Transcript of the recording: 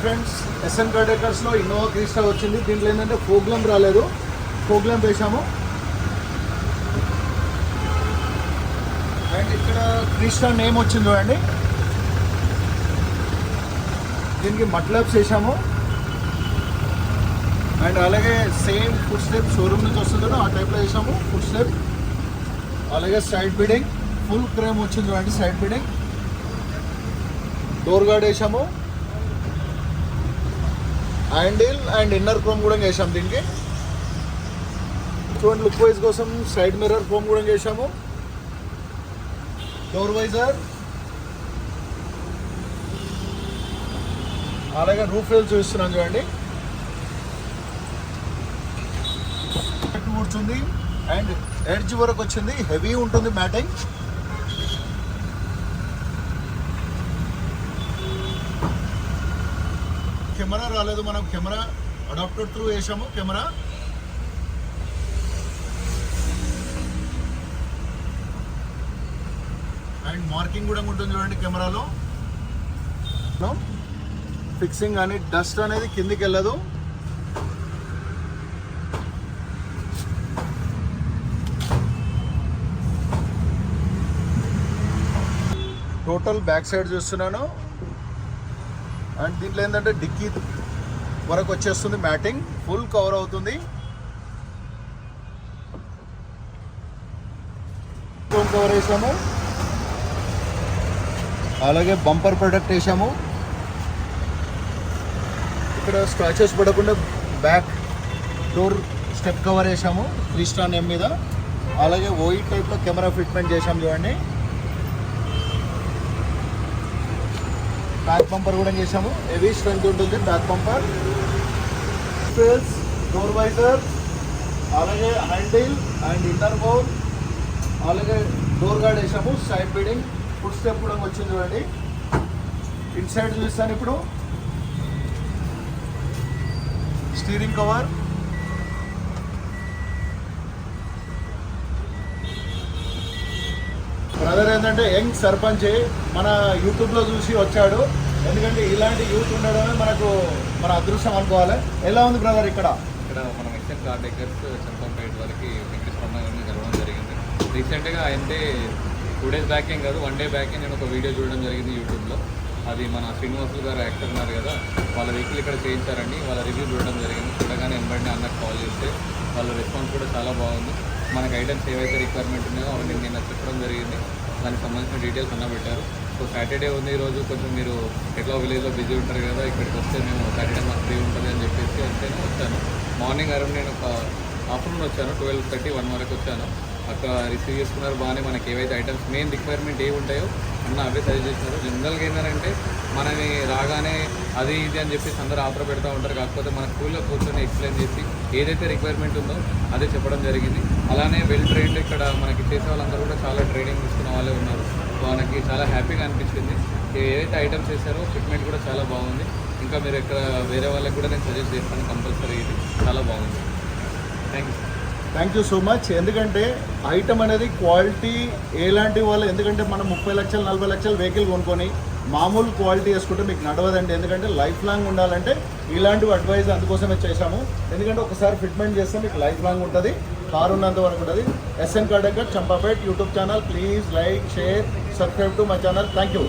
Friends, SN car డెకర్స్లో Innova Crysta వచ్చింది. దీంట్లో ఏంటంటే ఫోక్ ల్యాంప్ రాలేదు, ఫోక్ ల్యాంప్ వేసాము. అండ్ ఇక్కడ క్రిస్టా నేమ్ వచ్చింది చూడండి, దీనికి మట్లాబ్స్ వేసాము. అండ్ అలాగే సేమ్ ఫుడ్ స్టెప్ షోరూమ్ నుంచి వస్తుంది కదా, ఆ టైప్లో వేసాము ఫుడ్ స్టెప్. అలాగే సైడ్ బీడింగ్ ఫుల్ క్రేమ్ వచ్చింది చూడండి, సైడ్ బీడింగ్. డోర్ గార్డ్ వేసాము, హ్యాండిల్ అండ్ ఇన్నర్ క్రోమ్ కూడా వేసాము. దీనికి చూడండి, లుక్ వైజ్ కోసం సైడ్ మిర్రర్ క్రోమ్ కూడా వేసాము. డోర్ వైజర్, అలాగే రూఫ్ రేల్ చూస్తున్నాం చూడండి, కూర్చుంది. అండ్ ఎడ్జ్ వరకు వచ్చింది, హెవీ ఉంటుంది మ్యాటింగ్. కెమెరా రాలేదు, మనం కెమెరా అడాప్టర్ త్రూ వేసాము. కెమెరా అండ్ మార్కింగ్ కూడా ఉంటుంది చూడండి కెమెరాలో. ఫిక్సింగ్ కానీ డస్ట్ అనేది కిందికి వెళ్ళదు. టోటల్ బ్యాక్ సైడ్ చూస్తున్నాను. అండ్ దీంట్లో ఏంటంటే డిక్కీ వరకు వచ్చేస్తుంది, మ్యాటింగ్ ఫుల్ కవర్ అవుతుంది. కవర్ వేసాము, అలాగే బంపర్ ప్రొడక్ట్ వేసాము. ఇక్కడ స్క్రాచెస్ పడకుండా బ్యాక్ డోర్ స్టెప్ కవర్ వేసాము క్రిస్టా నేమ్ మీద. అలాగే ఓయి టైప్లో కెమెరా ఫిట్మెంట్ చేసాము చూడండి. బ్యాక్ బంపర్ కూడా చేసాము, హెవీ స్ట్రెంత్ ఉంటుంది బ్యాక్ బంపర్. డోర్ వైజర్, అలాగే హ్యాండిల్ అండ్ ఇన్నర్ బౌల్, అలాగే డోర్ గార్డ్ వేసాము. సైడ్ బీడింగ్ ఫుడ్ స్టెప్ కూడా వచ్చింది చూడండి. ఇన్సైడ్ చూస్తాను ఇప్పుడు. స్టీరింగ్ కవర్, బ్రదర్ ఏంటంటే యంగ్ సర్పంచ్, మన యూట్యూబ్లో చూసి వచ్చాడు. ఎందుకంటే ఇలాంటి యూత్ ఉండడమే మన అదృష్టం అనుకోవాలి. ఎలా ఉంది బ్రదర్ ఇక్కడ మనం ఎస్ఎన్ కార్ డెకర్స్ చంపంపేట వరకు వెంకటేశ్వర కలవడం జరిగింది. రీసెంట్గా అంటే 2 days బ్యాక్ ఏం కాదు, 1 day బ్యాకే నేను ఒక వీడియో చూడడం జరిగింది యూట్యూబ్లో. అది మన శ్రీనివాసులు గారు యాక్టర్ ఉన్నారు కదా, వాళ్ళ వెహికల్ ఇక్కడ చేయించారండి. వాళ్ళ రివ్యూ చూడడం జరిగింది. చూడగానే వెంబడిని అన్నకు కాల్ చేస్తే వాళ్ళ రెస్పాన్స్ కూడా చాలా బాగుంది. మనకు ఐటమ్స్ ఏవైతే రిక్వైర్మెంట్ ఉన్నాయో అవన్నీ నిన్న చెప్పడం జరిగింది. దానికి సంబంధించిన డీటెయిల్స్ అన్న పెట్టారు. సో సాటర్డే ఉంది ఈరోజు, కొంచెం మీరు ఎట్లా విలేజ్లో బిజీ ఉంటారు కదా, ఇక్కడికి వస్తే మేము సాటర్డే మాకు ఫ్రీ ఉంటుంది అని చెప్పేసి అంటేనే వచ్చాను. మార్నింగ్ అరౌండ్ నేను ఒక ఆఫ్టర్నూన్ వచ్చాను, 12:30, 1 వరకు వచ్చాను. అక్కడ రిసీవ్ చేసుకున్నారు బాగానే. మనకి ఏవైతే ఐటమ్స్ మెయిన్ రిక్వైర్మెంట్ ఏవి ఉంటాయో అన్న అవే సజెస్ట్ చేస్తున్నారు. జనరల్గా ఏంటంటే మనని రాగానే అది ఇది అని చెప్పేసి అందరూ ఆఫర్ పెడతా ఉంటారు. కాకపోతే మన స్కూల్లో కూర్చొని ఎక్స్ప్లెయిన్ చేసి ఏదైతే రిక్వైర్మెంట్ ఉందో అదే చెప్పడం జరిగింది. అలానే వెల్ ట్రైన్డ్ ఇక్కడ మనకి చేసే వాళ్ళందరూ కూడా చాలా ట్రైనింగ్ తీసుకున్న వాళ్ళే ఉన్నారు. సో మనకి చాలా హ్యాపీగా అనిపించింది. ఏదైతే ఐటమ్స్ చేశారో ఫిట్మెంట్ కూడా చాలా బాగుంది. ఇంకా మీరు ఇక్కడ వేరే వాళ్ళకి కూడా నేను సజెస్ట్ చేస్తాను కంపల్సరీ, ఇది చాలా బాగుంది. Thank you so much. ఎందుకంటే ఐటమ్ అనేది క్వాలిటీ ఎలాంటి వాళ్ళు, ఎందుకంటే మనం 30 లక్షలు 40 లక్షలు వెహికల్ కొనుక్కొని మామూలు క్వాలిటీ వేసుకుంటే మీకు నడవదండి. ఎందుకంటే లైఫ్ లాంగ్ ఉండాలంటే ఇలాంటివి అడ్వైజ్ అందుకోసమే చేశాము. ఎందుకంటే ఒకసారి ఫిట్మెంట్ చేస్తే మీకు లైఫ్ లాంగ్ ఉంటుంది, కారు ఉన్నంత వరకు ఉంటుంది. SN car decor Champapet YouTube channel, please like, share, subscribe to my channel. Thank you.